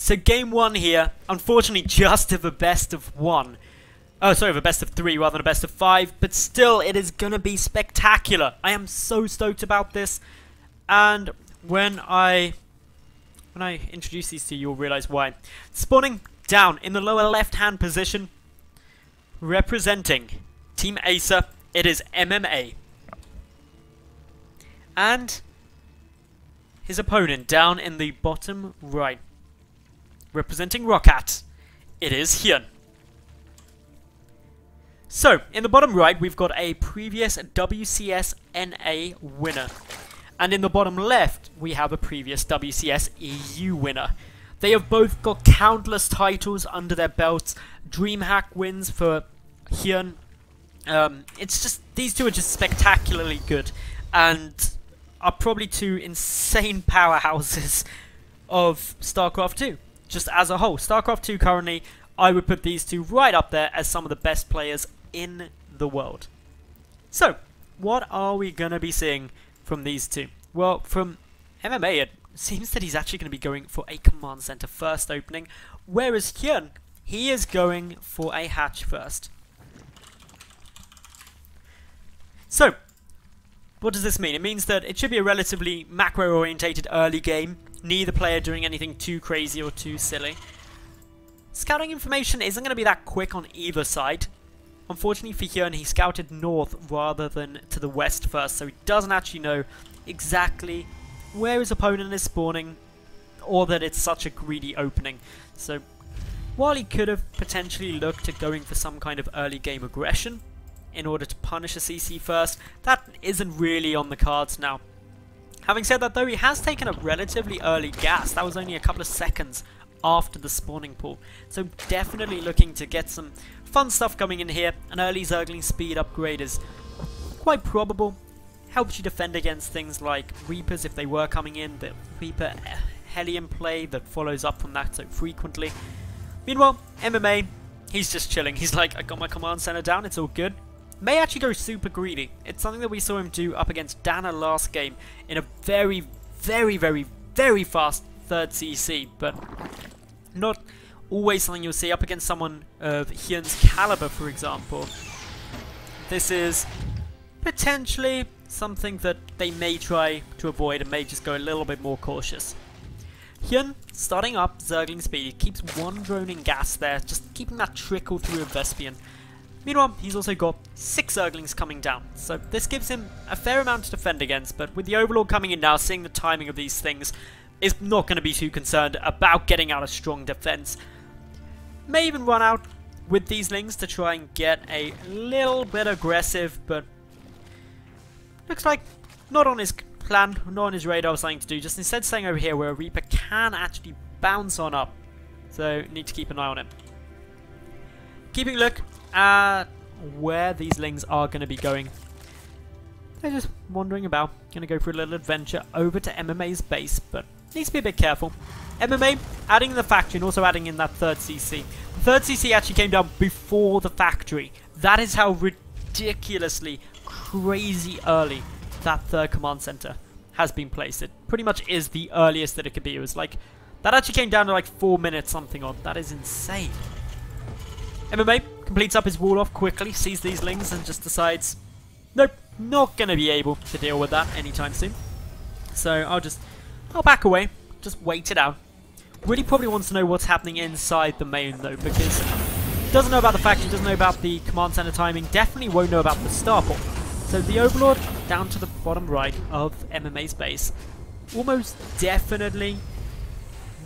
So game one here, unfortunately just of a best of one. Oh, sorry, of a best of three rather than a best of five, but still, it is going to be spectacular. I am so stoked about this, and when I introduce these to you, you'll realize why. Spawning down in the lower left-hand position, representing Team Acer, it is MMA. And his opponent down in the bottom right, representing Roccat, it is HyuN. So, in the bottom right, we've got a previous WCS NA winner. And in the bottom left, we have a previous WCS EU winner. They have both got countless titles under their belts. DreamHack wins for HyuN. It's just, these two are just spectacularly good. And are probably two insane powerhouses of StarCraft 2. Just as a whole. StarCraft 2 currently, I would put these two right up there as some of the best players in the world. So, what are we going to be seeing from these two? Well, from MMA, it seems that he's actually going to be going for a command center first opening, whereas HyuN, he is going for a hatch first. So, what does this mean? It means that it should be a relatively macro-orientated early game, neither player doing anything too crazy or too silly. Scouting information isn't going to be that quick on either side. Unfortunately for HyuN, he scouted north rather than to the west first, so he doesn't actually know exactly where his opponent is spawning, or that it's such a greedy opening. So, while he could have potentially looked at going for some kind of early game aggression in order to punish a CC first, that isn't really on the cards now. Having said that though, he has taken a relatively early gas. That was only a couple of seconds after the spawning pool. So definitely looking to get some fun stuff coming in here. An early Zergling speed upgrade is quite probable. Helps you defend against things like Reapers if they were coming in. The Reaper Hellion play that follows up from that so frequently. Meanwhile, MMA, he's just chilling. He's like, I got my command center down, it's all good. May actually go super greedy. It's something that we saw him do up against Dana last game in a very, very, very, very fast third CC, but not always something you'll see up against someone of HyuN's caliber, for example. This is potentially something that they may try to avoid and may just go a little bit more cautious. HyuN starting up Zergling speed. He keeps one drone in gas there, just keeping that trickle through a Vespian. Meanwhile, he's also got 6 Zerglings coming down, so this gives him a fair amount to defend against, but with the Overlord coming in now, seeing the timing of these things, is not going to be too concerned about getting out a strong defense. May even run out with these Lings to try and get a little bit aggressive, but looks like not on his plan, not on his radar of something to do, just instead staying over here where a Reaper can actually bounce on up, so need to keep an eye on him. Keeping a look at where these Lings are going to be going. They're just wandering about, going to go for a little adventure over to MMA's base, but needs to be a bit careful. MMA adding in the factory and also adding in that third CC. The third CC actually came down before the factory. That is how ridiculously crazy early that third command center has been placed. It pretty much is the earliest that it could be. It was like, that actually came down to like 4 minutes something odd. That is insane. MMA completes up his wall off quickly, sees these Lings and just decides, nope, not going to be able to deal with that anytime soon. So I'll back away, just wait it out. Really probably wants to know what's happening inside the main though, because doesn't know about the factory, doesn't know about the command center timing, definitely won't know about the starport. So the Overlord down to the bottom right of MMA's base almost definitely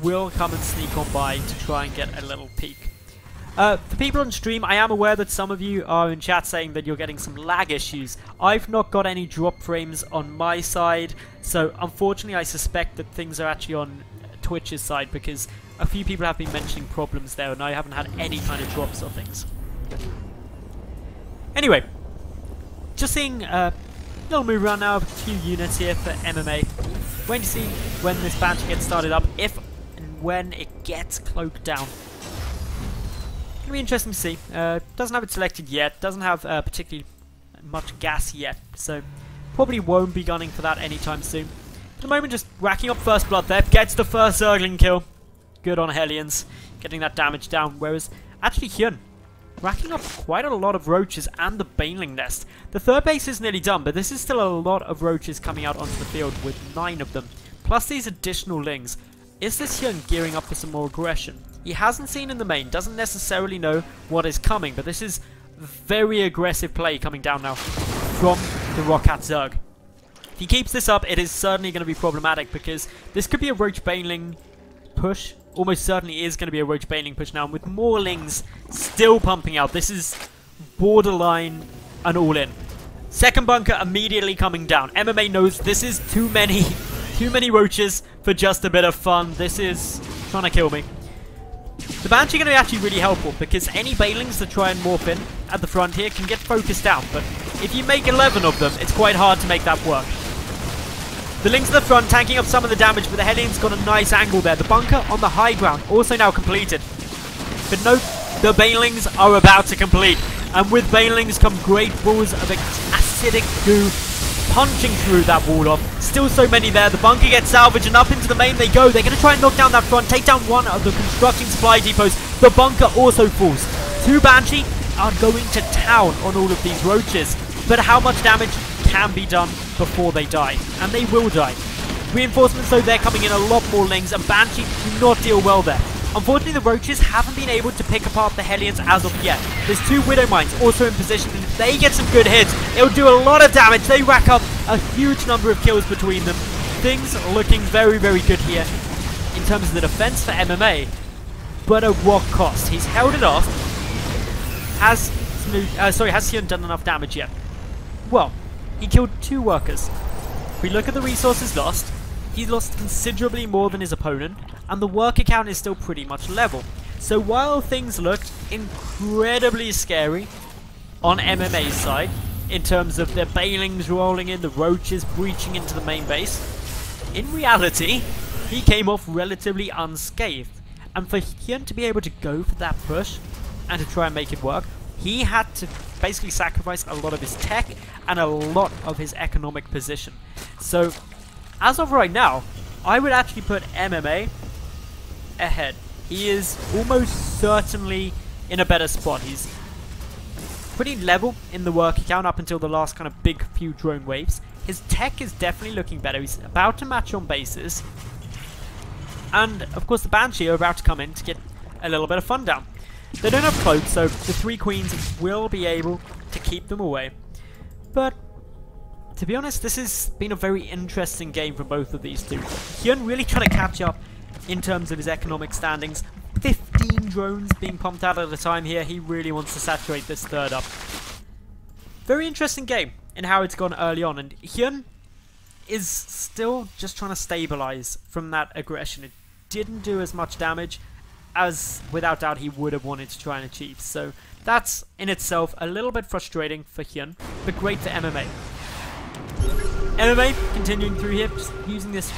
will come and sneak on by to try and get a little peek. For people on stream, I am aware that some of you are in chat saying that you're getting some lag issues. I've not got any drop frames on my side, so unfortunately I suspect that things are actually on Twitch's side because a few people have been mentioning problems there and I haven't had any kind of drops or things. Anyway, just seeing a little move around now of a few units here for MMA. Waiting to see when this banshee gets started up, if and when it gets cloaked down. Gonna be interesting to see. Doesn't have it selected yet, doesn't have particularly much gas yet, so probably won't be gunning for that anytime soon. For the moment, just racking up first blood there, gets the first Zergling kill. Good on HyuN, getting that damage down. Whereas, actually HyuN, racking up quite a lot of roaches and the Baneling nest. The third base is nearly done, but this is still a lot of roaches coming out onto the field with 9 of them. Plus these additional lings. Is this HyuN gearing up for some more aggression? He hasn't seen in the main, doesn't necessarily know what is coming, but this is very aggressive play coming down now from the Roccat Zerg. If he keeps this up, it is certainly going to be problematic because this could be a Roach Baneling push. Almost certainly is going to be a Roach Baneling push now, and with more lings still pumping out, this is borderline an all-in. Second bunker immediately coming down. MMA knows this is too many roaches for just a bit of fun. This is trying to kill me. The Banshee going to be actually really helpful because any Banelings that try and morph in at the front here can get focused out, but if you make 11 of them, it's quite hard to make that work. The Lings at the front tanking up some of the damage, but the HyuN's got a nice angle there. The bunker on the high ground also now completed. But note, the Banelings are about to complete, and with Banelings come great balls of acidic goo punching through that wall off. Still so many there. The bunker gets salvaged and up into the main they go. They're going to try and knock down that front, take down one of the constructing supply depots. The bunker also falls. 2 Banshee are going to town on all of these roaches. But how much damage can be done before they die? And they will die. Reinforcements though, they're coming in a lot more lings, and Banshee do not deal well there. Unfortunately, the roaches haven't been able to pick apart the HyuNs as of yet. There's 2 Widow Mines also in position, and if they get some good hits, it'll do a lot of damage. They rack up a huge number of kills between them. Things are looking very, very good here in terms of the defense for MMA, but at what cost? He's held it off. Has HyuN done enough damage yet? Well, he killed 2 workers. If we look at the resources lost, he lost considerably more than his opponent, and the worker count is still pretty much level. So while things looked incredibly scary on MMA's side, in terms of their Banelings rolling in, the roaches breaching into the main base, in reality, he came off relatively unscathed. And for HyuN to be able to go for that push, and to try and make it work, he had to basically sacrifice a lot of his tech, and a lot of his economic position. So, as of right now, I would actually put MMA ahead. He is almost certainly in a better spot. He's pretty level in the work account up until the last kind of big few drone waves. His tech is definitely looking better. He's about to match on bases. And, of course, the Banshee are about to come in to get a little bit of fun down. They don't have cloaks, so the 3 queens will be able to keep them away. But to be honest, this has been a very interesting game for both of these two. HyuN really trying to catch up in terms of his economic standings. 15 drones being pumped out at a time here. He really wants to saturate this third up. Very interesting game in how it's gone early on, and HyuN is still just trying to stabilize from that aggression. It didn't do as much damage as without doubt he would have wanted to try and achieve. So that's in itself a little bit frustrating for HyuN, but great for MMA. MMA continuing through here, just using this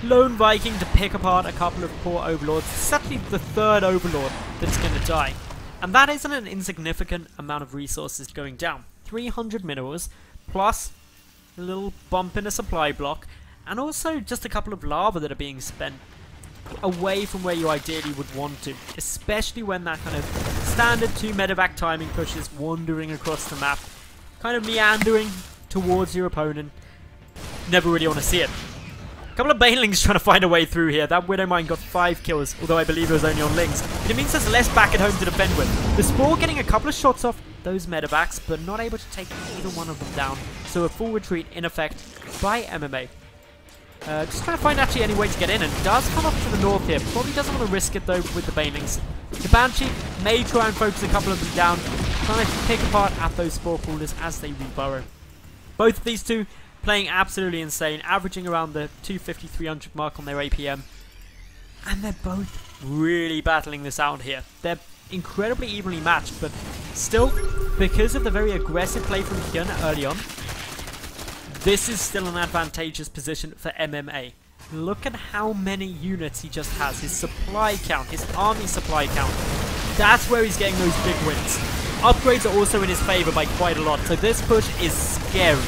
lone Viking to pick apart a couple of poor overlords. It's actually the 3rd overlord that's going to die, and that isn't an insignificant amount of resources going down. 300 minerals plus a little bump in a supply block, and also just a couple of lava that are being spent away from where you ideally would want to, especially when that kind of standard 2 medevac timing push is wandering across the map, kind of meandering towards your opponent. Never really want to see it. A couple of Banelings trying to find a way through here. That Widow Mine got 5 kills, although I believe it was only on Lings. But it means there's less back at home to defend with. The Spore getting a couple of shots off those medevacs, but not able to take either one of them down. So a full retreat in effect by MMA. Just trying to find actually any way to get in, and does come up to the north here. Probably doesn't want to risk it though with the Banelings. The Banshee may try and focus a couple of them down, trying to pick apart at those Spore Poolers as they reburrow. Both of these two playing absolutely insane, averaging around the 250-300 mark on their APM. And they're both really battling this out here. They're incredibly evenly matched, but still, because of the very aggressive play from HyuN early on, this is still an advantageous position for MMA. Look at how many units he just has. His supply count, his army supply count. That's where he's getting those big wins. Upgrades are also in his favor by quite a lot, so this push is scary.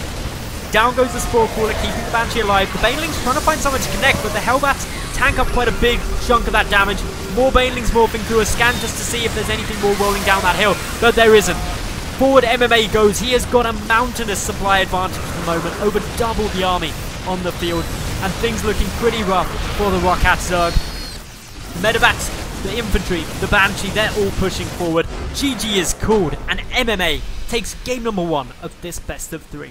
Down goes the Spore Caller, keeping the Banshee alive. The Banelings trying to find someone to connect, but the Hellbats tank up quite a big chunk of that damage. More Banelings morphing through a scan just to see if there's anything more rolling down that hill, but there isn't. Forward MMA goes. He has got a mountainous supply advantage at the moment, over double the army on the field, and things looking pretty rough for the Roccat Zerg. Medevats, the infantry, the Banshee, they're all pushing forward. GG is called, and MMA takes game number 1 of this best of 3.